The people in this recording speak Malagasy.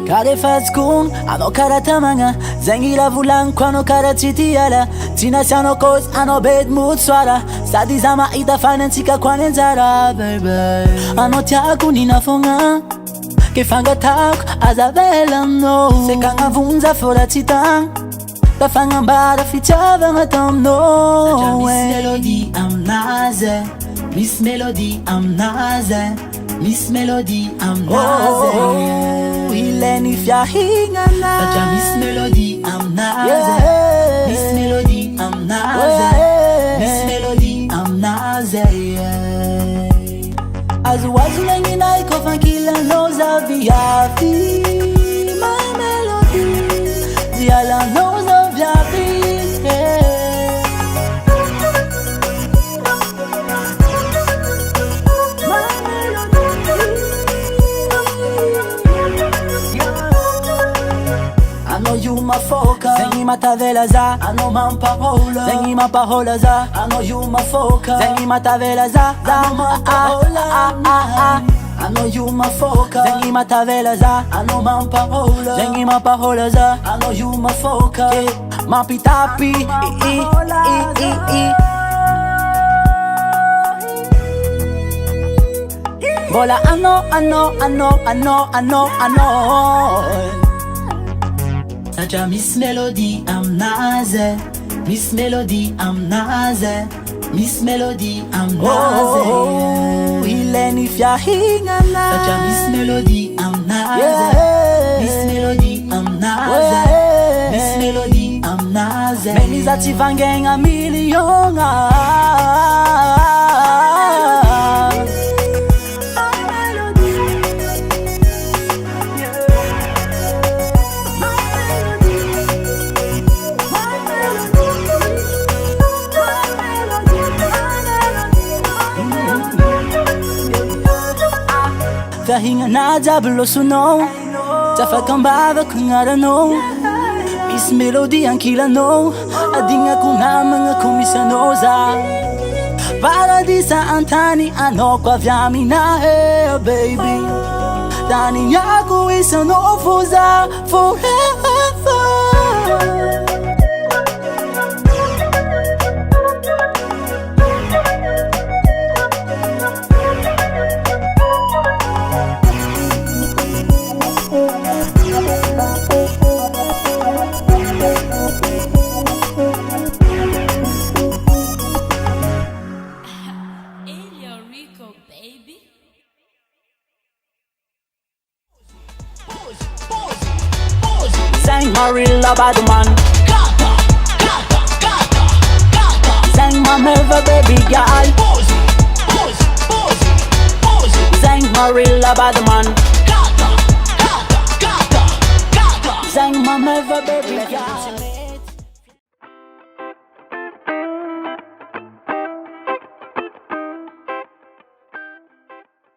Karefazkun, ano karatamanga Zengila vulan kwano karatitiala Tina siano koz ano bed mood swara Sadi zama ita fanantika kwanenzara baby Ano tiaku ninafonga Kefanga taku azabela no Sekanga vunza fora titang Bafanga mbara fichava matam no Miss Melody I'm naze Miss Melody I'm naze Miss Melody I'm naze Ileni fya hingana Taja Miss Melody I'm naze Miss Melody I'm naze Miss Melody I'm naze Azuazu lengi na iko fankila noza viafi My melody Ziala noza viafi You my focus, zengi matavela za, ano mampahola. Zengi mampahola za, ano you my focus. Zengi matavela za, ano mampahola. I know you my focus. Zengi matavela za, ano mampahola. Zengi mampahola za, I know you my focus. Mapitapi, Bola I know. Taja Miss Melody I'm naze Miss Melody I'm naze Miss Melody I'm naze Ileni fya hingana Taja Miss Melody I'm naze Miss Melody I'm naze Miss Melody I'm naze Meniza tivangenga miliyonga Fahinga na jablo suno Tafakambava kungara no Miss Melody ankila no Adinga kuna mga komisanoza Paradisa antani ano kwa vyami na hey baby Dani yako isa no fuza forever Sang Marilla Badman Sang my Melva baby girl Sang Marilla Badman Sang my Melva baby girl